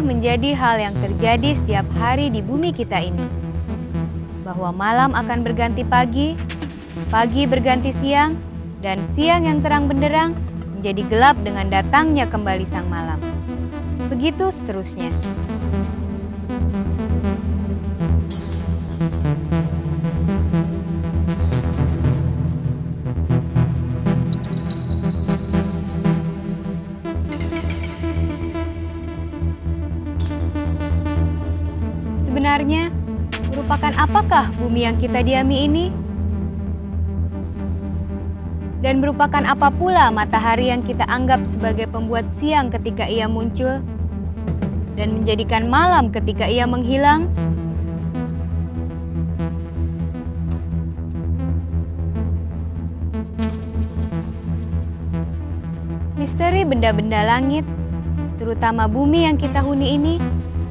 menjadi hal yang terjadi setiap hari di bumi kita ini. Bahwa malam akan berganti pagi, pagi berganti siang, dan siang yang terang benderang menjadi gelap dengan datangnya kembali sang malam. Begitu seterusnya. Sebenarnya, merupakan apakah bumi yang kita diami ini? Dan merupakan apa pula matahari yang kita anggap sebagai pembuat siang ketika ia muncul dan menjadikan malam ketika ia menghilang? Misteri benda-benda langit, terutama bumi yang kita huni ini,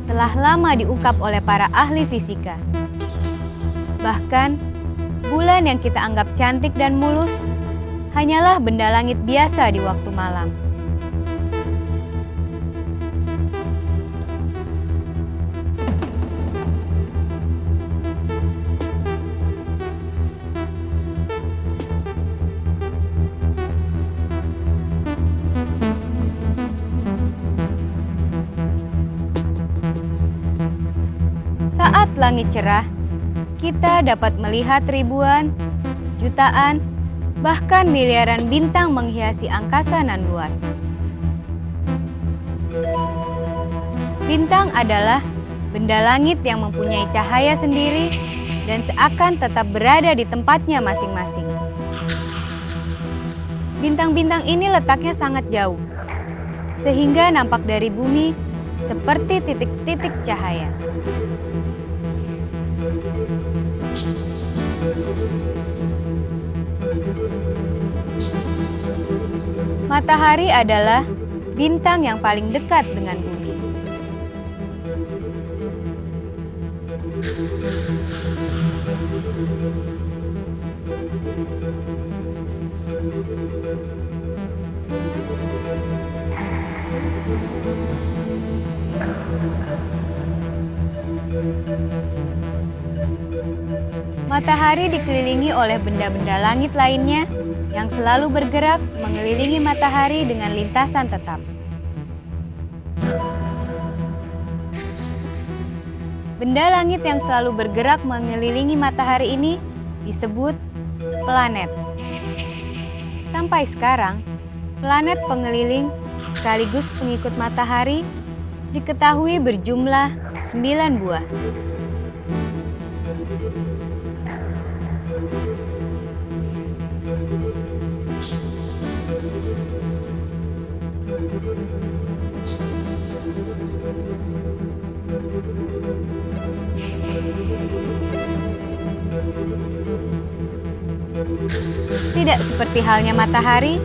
telah lama diungkap oleh para ahli fisika. Bahkan, bulan yang kita anggap cantik dan mulus hanyalah benda langit biasa di waktu malam. Saat langit cerah, kita dapat melihat ribuan, jutaan, bahkan miliaran bintang menghiasi angkasa nan luas. Bintang adalah benda langit yang mempunyai cahaya sendiri dan seakan tetap berada di tempatnya masing-masing. Bintang-bintang ini letaknya sangat jauh, sehingga nampak dari bumi seperti titik-titik cahaya. Matahari adalah bintang yang paling dekat dengan bumi. Matahari dikelilingi oleh benda-benda langit lainnya yang selalu bergerak mengelilingi matahari dengan lintasan tetap. Benda langit yang selalu bergerak mengelilingi matahari ini disebut planet. Sampai sekarang, planet pengeliling sekaligus pengikut matahari diketahui berjumlah 9 buah. Tidak seperti halnya matahari,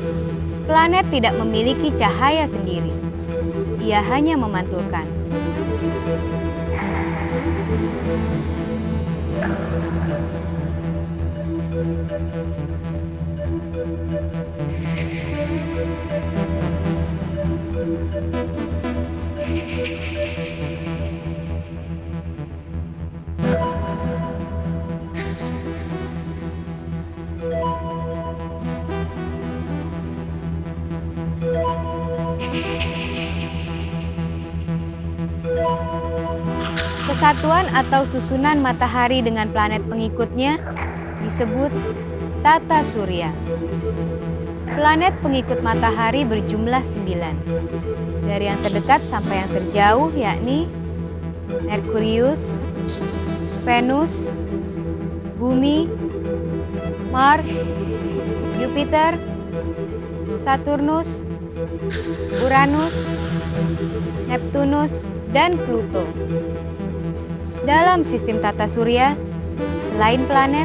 planet tidak memiliki cahaya sendiri. Ia hanya memantulkan. Kesatuan atau susunan matahari dengan planet pengikutnya disebut tata surya. Planet pengikut matahari berjumlah 9. Dari yang terdekat sampai yang terjauh yakni Merkurius, Venus, Bumi, Mars, Jupiter, Saturnus, Uranus, Neptunus, dan Pluto. Dalam sistem tata surya, selain planet,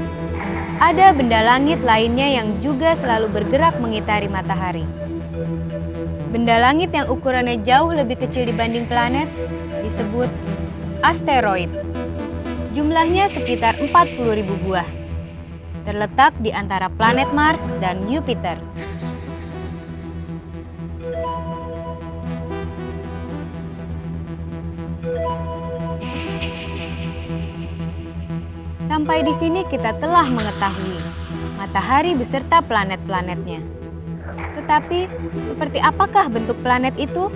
ada benda langit lainnya yang juga selalu bergerak mengitari matahari. Benda langit yang ukurannya jauh lebih kecil dibanding planet disebut asteroid. Jumlahnya sekitar 40.000 buah. Terletak di antara planet Mars dan Jupiter. Sampai di sini kita telah mengetahui matahari beserta planet-planetnya. Tetapi, seperti apakah bentuk planet itu?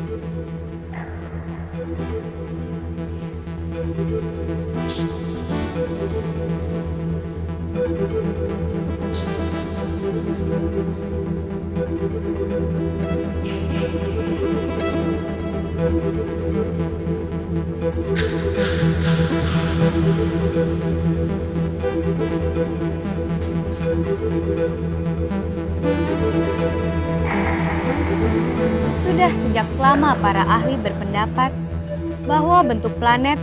Sudah sejak lama para ahli berpendapat bahwa bentuk planet,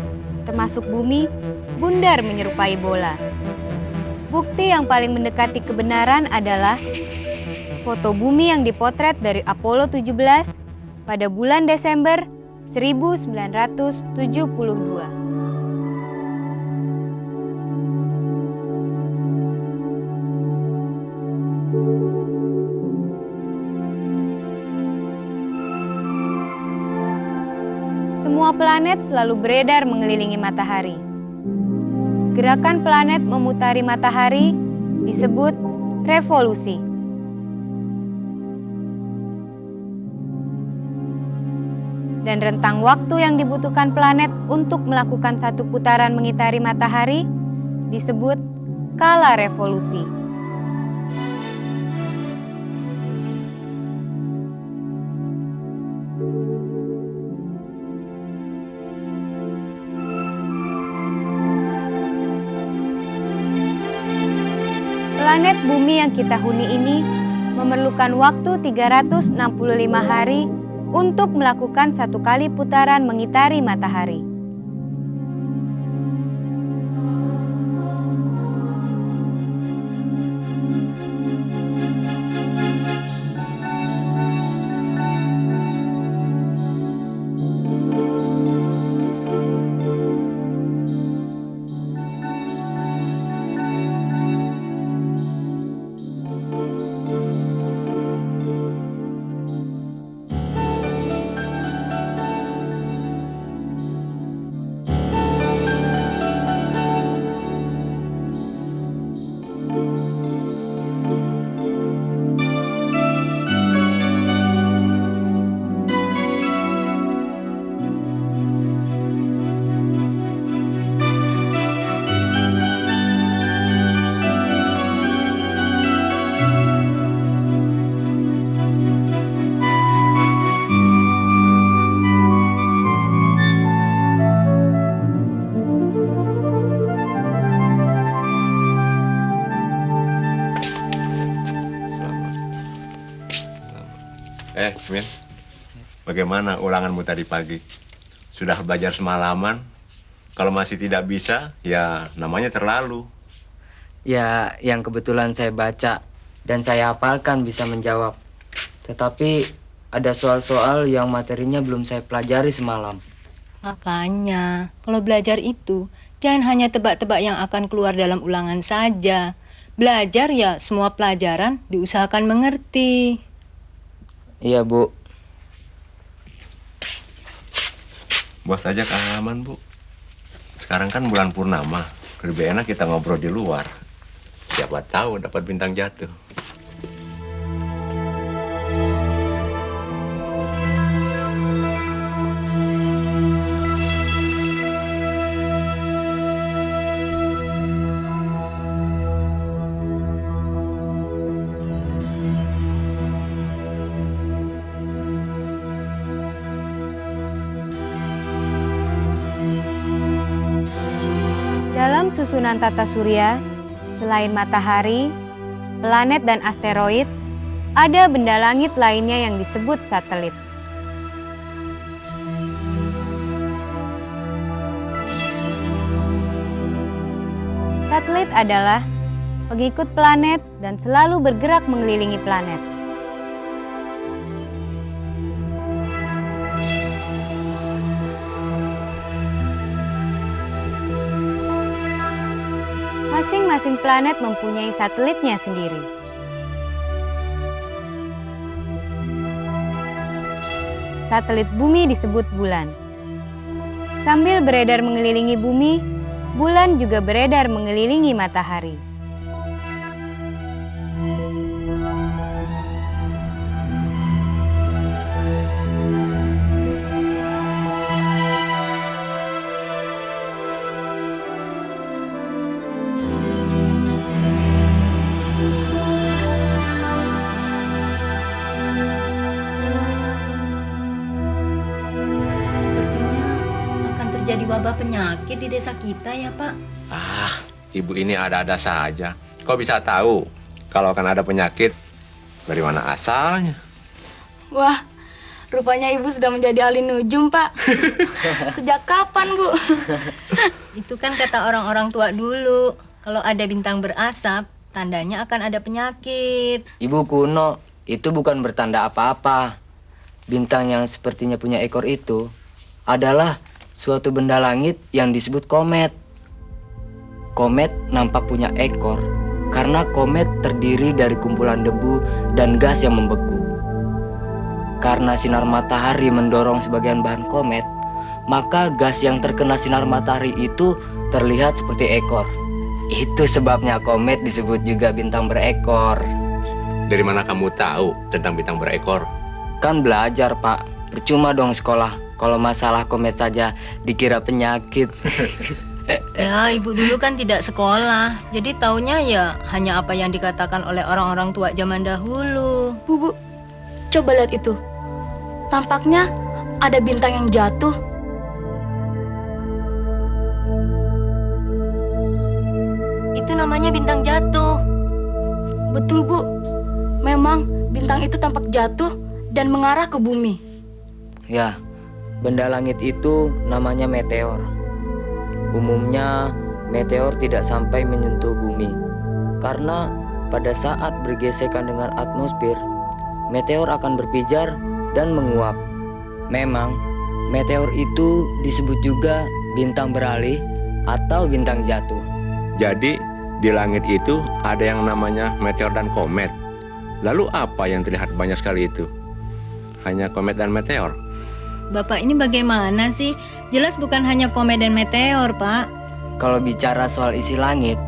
termasuk bumi, bundar menyerupai bola. Bukti yang paling mendekati kebenaran adalah foto bumi yang dipotret dari Apollo 17 pada bulan Desember 1972. Semua planet selalu beredar mengelilingi matahari. Gerakan planet memutari matahari disebut revolusi. Dan rentang waktu yang dibutuhkan planet untuk melakukan satu putaran mengitari matahari disebut skala revolusi. Planet bumi yang kita huni ini memerlukan waktu 365 hari untuk melakukan satu kali putaran mengitari matahari. Min, bagaimana ulanganmu tadi pagi? Sudah belajar semalaman? Kalau masih tidak bisa, ya namanya terlalu. Ya, yang kebetulan saya baca dan saya hafalkan bisa menjawab. Tetapi ada soal-soal yang materinya belum saya pelajari semalam. Makanya, kalau belajar itu, jangan hanya tebak-tebak yang akan keluar dalam ulangan saja. Belajar ya semua pelajaran diusahakan mengerti. Iya, Bu. Bos ajak halaman, Bu. Sekarang kan bulan purnama. Lebih enak kita ngobrol di luar. Siapa tahu dapat bintang jatuh. Dalam susunan tata surya, selain matahari, planet dan asteroid, ada benda langit lainnya yang disebut satelit. Satelit adalah pengikut planet dan selalu bergerak mengelilingi planet. Masing-masing planet mempunyai satelitnya sendiri. Satelit bumi disebut bulan. Sambil beredar mengelilingi bumi, bulan juga beredar mengelilingi matahari. Jadi wabah penyakit di desa kita ya, Pak. Ah, ibu ini ada-ada saja. Kok bisa tahu kalau akan ada penyakit? Dari mana asalnya? Wah, rupanya ibu sudah menjadi ahli nujum, Pak. Sejak kapan, Bu? Itu kan kata orang-orang tua dulu. Kalau ada bintang berasap, tandanya akan ada penyakit. Ibu kuno, itu bukan bertanda apa-apa. Bintang yang sepertinya punya ekor itu adalah suatu benda langit yang disebut komet. Komet nampak punya ekor karena komet terdiri dari kumpulan debu dan gas yang membeku. Karena sinar matahari mendorong sebagian bahan komet, maka gas yang terkena sinar matahari itu terlihat seperti ekor. Itu sebabnya komet disebut juga bintang berekor. Dari mana kamu tahu tentang bintang berekor? Kan belajar, Pak. Percuma dong sekolah kalau masalah komet saja dikira penyakit. Ya, ibu dulu kan tidak sekolah. Jadi taunya ya hanya apa yang dikatakan oleh orang-orang tua zaman dahulu. Bu, coba lihat itu. Tampaknya ada bintang yang jatuh. Itu namanya bintang jatuh. Betul, Bu. Memang bintang itu tampak jatuh dan mengarah ke bumi. Ya, benda langit itu namanya meteor. Umumnya, meteor tidak sampai menyentuh bumi. Karena pada saat bergesekan dengan atmosfer, meteor akan berpijar dan menguap. Memang, meteor itu disebut juga bintang beralih atau bintang jatuh. Jadi, di langit itu ada yang namanya meteor dan komet. Lalu apa yang terlihat banyak sekali itu? Hanya komet dan meteor? Bapak ini bagaimana sih? Jelas bukan hanya komet dan meteor, Pak. Kalau bicara soal isi langit,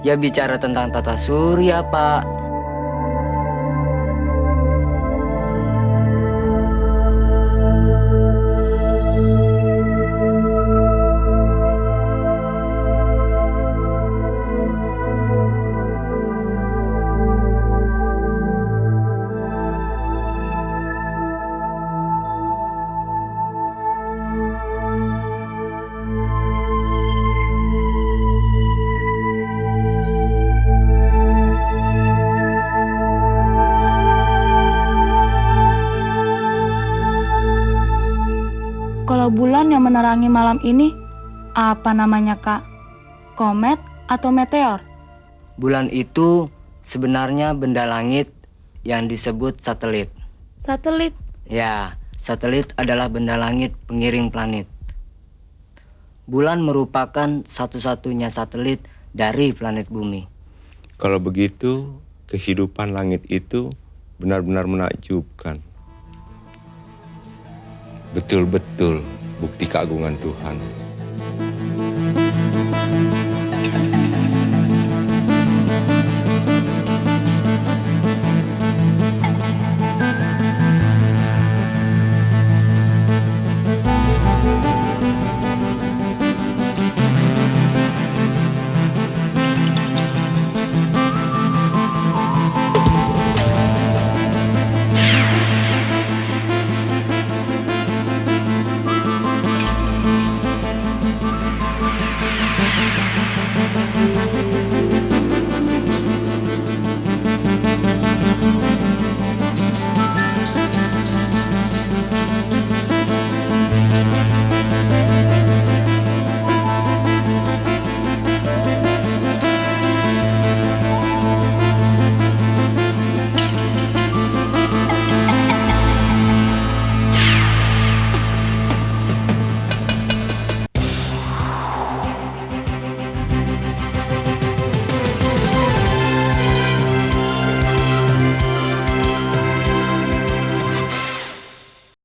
ya bicara tentang tata surya, Pak. Kalau bulan yang menerangi malam ini, apa namanya, Kak? Komet atau meteor? Bulan itu sebenarnya benda langit yang disebut satelit. Satelit. Ya, satelit adalah benda langit pengiring planet. Bulan merupakan satu-satunya satelit dari planet bumi. Kalau begitu, kehidupan langit itu benar-benar menakjubkan. Betul-betul bukti keagungan Tuhan.